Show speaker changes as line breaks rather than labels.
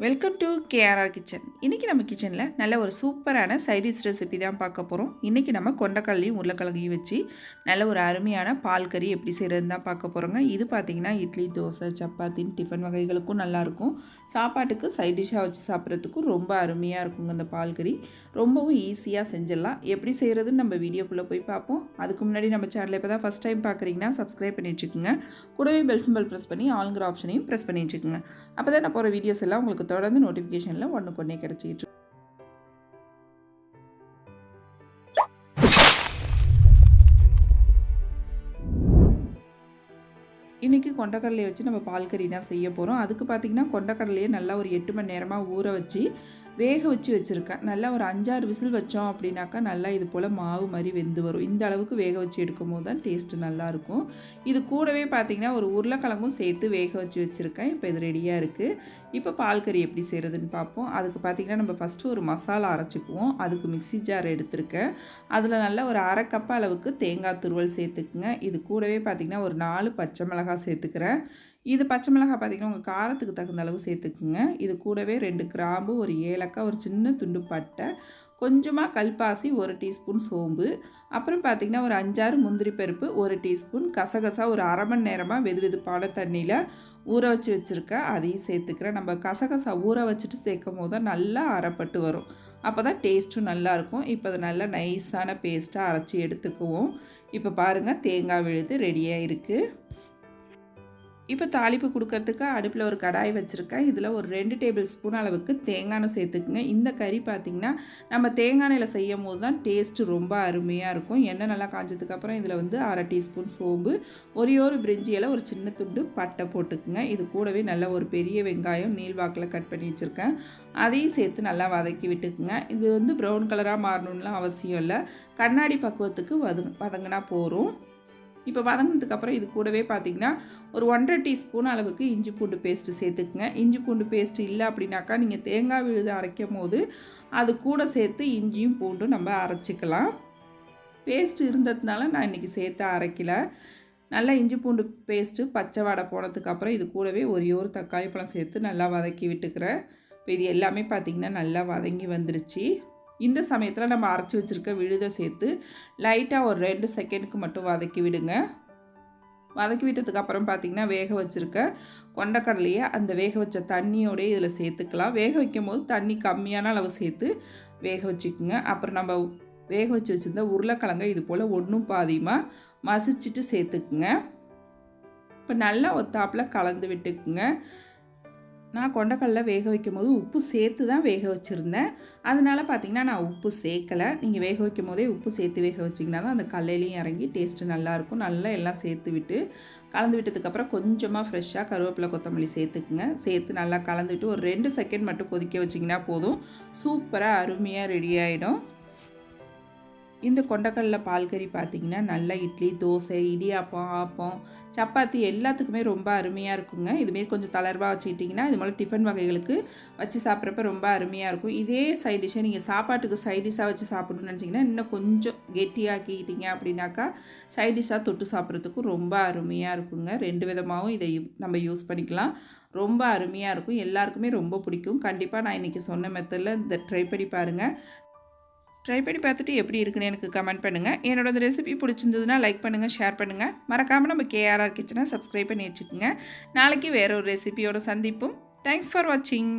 Welcome to KRR kitchen. இன்றைக்கி நம்ம கிச்சனில் நல்ல ஒரு சூப்பரான சைடிஷ் ரெசிபி தான் பார்க்க போகிறோம். இன்றைக்கி நம்ம கொண்டக்கடலையும் உருளைக்கிழங்கையும் வச்சு நல்ல ஒரு அருமையான பால் கறி எப்படி செய்கிறதுன்னு தான் பார்க்க போகிறோங்க. இது பார்த்திங்கன்னா இட்லி, தோசை, சப்பாத்தின் டிஃபன் வகைகளுக்கும் நல்லாயிருக்கும். சாப்பாட்டுக்கு சைடிஷ்ஷாக வச்சு சாப்பிட்றதுக்கும் ரொம்ப அருமையாக இருக்குங்க. இந்த பால் கறி ரொம்பவும் ஈஸியாக செஞ்சிடலாம். எப்படி செய்கிறதுன்னு நம்ம வீடியோக்குள்ளே போய் பார்ப்போம். அதுக்கு முன்னாடி நம்ம சேனலை இப்போ தான் ஃபஸ்ட் டைம் பார்க்குறீங்கன்னா சப்ஸ்கிரைப் பண்ணி வச்சுக்கோங்க. கூடவே பெல் சிம்பல் ப்ரெஸ் பண்ணி ஆளுங்கிற ஆப்ஷனையும் ப்ரெஸ் பண்ணி வச்சுக்கோங்க. அப்போ தான் நான் போகிற வீடியோஸ் எல்லாம் உங்களுக்கு தொடர்ந்து நோட்டிஃபிகேஷனில் ஒன்றுக்கு ஒன்றே கிடச்சிட்டு. இன்றைக்கி கொண்டக்கடலையை வச்சு நம்ம பால் கறி தான் செய்ய போகிறோம். அதுக்கு பார்த்திங்கன்னா கொண்டக்கடலையை நல்லா ஒரு 8 மணி நேரமாக ஊற வச்சு வேக வச்சு வச்சுருக்கேன். நல்லா ஒரு 5-6 விசில் வச்சோம் அப்படின்னாக்கா நல்லா இது போல் மாவு மாதிரி வெந்து வரும். இந்த அளவுக்கு வேக வச்சு எடுக்கும் போது தான் டேஸ்ட்டு நல்லாயிருக்கும். இது கூடவே பார்த்திங்கன்னா ஒரு உருளைக்கிழங்கும் சேர்த்து வேக வச்சு வச்சுருக்கேன். இப்போ இது ரெடியாக இருக்குது. இப்போ பால் கறி எப்படி செய்கிறதுன்னு பார்ப்போம். அதுக்கு பார்த்திங்கன்னா நம்ம ஃபஸ்ட்டு ஒரு மசாலா அரைச்சிக்குவோம். அதுக்கு மிக்ஸி ஜார் எடுத்துருக்கேன். அதில் நல்லா ஒரு 1/2 கப் அளவுக்கு தேங்காய் துருவல் சேர்த்துக்குங்க. இது கூடவே பார்த்திங்கன்னா ஒரு 4 பச்சை மிளகாய் சேர்த்துக்கிறேன். இது பச்சை மிளகாய் பார்த்திங்கன்னா உங்கள் காரத்துக்கு தகுந்த அளவு சேர்த்துக்குங்க. இது கூடவே 2 கிராம்பு, ஒரு ஏலக்காய், ஒரு சின்ன துண்டு பட்டை, கொஞ்சமாக கல்பாசி, 1 டீஸ்பூன் சோம்பு, அப்புறம் பார்த்திங்கன்னா ஒரு 5-6 முந்திரி பருப்பு, 1 டீஸ்பூன் கசகசா, ஒரு 1/2 மணி நேரமாக வெதுவெதுப்பான தண்ணியில் ஊற வச்சு வச்சுருக்கேன். அதையும் சேர்த்துக்கிறேன். நம்ம கசகசா ஊற வச்சுட்டு சேர்க்கும் போது தான் நல்லா அரைப்பட்டு வரும். அப்போ தான் டேஸ்ட்டும் நல்லாயிருக்கும். இப்போ அதை நல்லா நைஸான பேஸ்ட்டாக அரைச்சி எடுத்துக்குவோம். இப்போ பாருங்கள், தேங்காய் விழுது ரெடியாக இருக்குது. இப்போ தாளிப்பு கொடுக்கறதுக்கு அடுப்பில் ஒரு கடாய் வச்சுருக்கேன். இதில் ஒரு 2 டேபிள் ஸ்பூன் அளவுக்கு தேங்காய் எண்ணெய் சேர்த்துக்குங்க. இந்த கறி பார்த்திங்கன்னா நம்ம தேங்காய் எண்ணெயில் செய்யும் போது தான் டேஸ்ட்டு ரொம்ப அருமையாக இருக்கும். எண்ணெய் நல்லா காஞ்சதுக்கப்புறம் இதில் வந்து 1/2 டீஸ்பூன் சோம்பு, ஒரே ஒரு பிரிஞ்சி இலை, ஒரு சின்ன துண்டு பட்டை போட்டுக்குங்க. இது கூடவே நல்லா ஒரு பெரிய வெங்காயம் நீள்வாக்கில் கட் பண்ணி வச்சுருக்கேன். அதையும் சேர்த்து நல்லா வதக்கி விட்டுக்குங்க. இது வந்து ப்ரௌன் கலராக மாறணும்லாம் அவசியம் இல்லை. கண்ணாடி பக்குவத்துக்கு வதங்கினா போகிறோம். இப்போ வதங்கினதுக்கப்புறம் இது கூடவே பார்த்திங்கன்னா ஒரு 1/2 டீஸ்பூன் அளவுக்கு இஞ்சி பூண்டு பேஸ்ட்டு சேர்த்துக்குங்க. இஞ்சி பூண்டு பேஸ்ட்டு இல்லை அப்படின்னாக்கா நீங்கள் தேங்காய் விழுது அரைக்கும் போது அது கூட சேர்த்து இஞ்சியும் பூண்டும் நம்ம அரைச்சிக்கலாம். பேஸ்ட்டு இருந்ததுனால நான் இன்றைக்கி சேர்த்து அரைக்கல. நல்லா இஞ்சி பூண்டு பேஸ்ட்டு பச்சை வாடை போனதுக்கப்புறம் இது கூடவே ஒரே ஒரு தக்காளி பழம் சேர்த்து நல்லா வதக்கி விட்டுக்கிறேன். இப்போ இது எல்லாமே பார்த்திங்கன்னா நல்லா வதங்கி வந்துருச்சு. இந்த சமயத்தில் நம்ம அரைச்சி வச்சுருக்க விழுதை சேர்த்து லைட்டாக ஒரு 2 செகண்டுக்கு மட்டும் வதக்கி விடுங்க. வதக்கி விட்டதுக்கப்புறம் பார்த்திங்கன்னா வேக வச்சுருக்க கொண்டக்கடலையை அந்த வேக வச்ச தண்ணியோடய இதில் சேர்த்துக்கலாம். வேக வைக்கும் போது தண்ணி கம்மியான அளவு சேர்த்து வேக வச்சுக்குங்க. அப்புறம் நம்ம வேக வச்சு வச்சுருந்த உருளைக்கிழங்கை இது போல் ஒன்றும் பாதியமாக மசிச்சுட்டு சேர்த்துக்குங்க. இப்போ நல்லா ஒத்தாப்பில் கலந்து விட்டுக்குங்க. நான் கொண்டக்கடலை வேக வைக்கும் போது உப்பு சேர்த்து தான் வேக வச்சுருந்தேன். அதனால் பார்த்திங்கன்னா நான் உப்பு சேர்க்கலை. நீங்கள் வேக வைக்கும் போதே உப்பு சேர்த்து வேக வச்சிங்கன்னா தான் அந்த கடலையிலையும் இறங்கி டேஸ்ட்டு நல்லாயிருக்கும். நல்லா எல்லாம் சேர்த்து விட்டு கலந்து விட்டதுக்கப்புறம் கொஞ்சமாக ஃப்ரெஷ்ஷாக கருவேப்பிலை, கொத்தமல்லி சேர்த்துக்குங்க. சேர்த்து நல்லா கலந்துவிட்டு ஒரு 2 செகண்ட் மட்டும் கொதிக்க வச்சிங்கன்னா போதும். சூப்பராக அருமையாக ரெடி ஆகிடும். இந்த கொண்டக்கடலை பால் கறி பார்த்திங்கன்னா நல்லா இட்லி, தோசை, இடியாப்பம், ஆப்பம், சப்பாத்தி எல்லாத்துக்குமே ரொம்ப அருமையாக இருக்குங்க. இதுமாரி கொஞ்சம் தளர்வாக வச்சுக்கிட்டிங்கன்னா இது போல் டிஃபன் வகைகளுக்கு வச்சு சாப்பிட்றப்ப ரொம்ப அருமையாக இருக்கும். இதே சைட் டிஷ்ஷை நீங்கள் சாப்பாட்டுக்கு சைட் டிஷ்ஷாக வச்சு சாப்பிடணும்னு நினச்சிங்கன்னா இன்னும் கொஞ்சம் கெட்டியாக்கிக்கிட்டிங்க அப்படின்னாக்கா சைட் டிஷ்ஷாக தொட்டு சாப்பிட்றதுக்கும் ரொம்ப அருமையாக இருக்குங்க. 2 விதமாகவும் இதை நம்ம யூஸ் பண்ணிக்கலாம். ரொம்ப அருமையாக இருக்கும். எல்லாருக்குமே ரொம்ப பிடிக்கும். கண்டிப்பாக நான் இன்றைக்கி சொன்ன மெத்தடில் இதை ட்ரை பண்ணி பாருங்கள். ட்ரை பண்ணி பார்த்துட்டு எப்படி இருக்குன்னு எனக்கு கமெண்ட் பண்ணுங்கள். என்னோட இந்த ரெசிபி பிடிச்சிருந்ததுன்னா லைக் பண்ணுங்கள், ஷேர் பண்ணுங்கள். மறக்காமல் நம்ம கேஆர்ஆர் கிச்சனை சப்ஸ்கிரைப் பண்ணி வச்சுக்கோங்க. நாளைக்கு வேறு ஒரு ரெசிபியோட சந்திப்போம். தேங்க்ஸ் ஃபார் வாட்சிங்.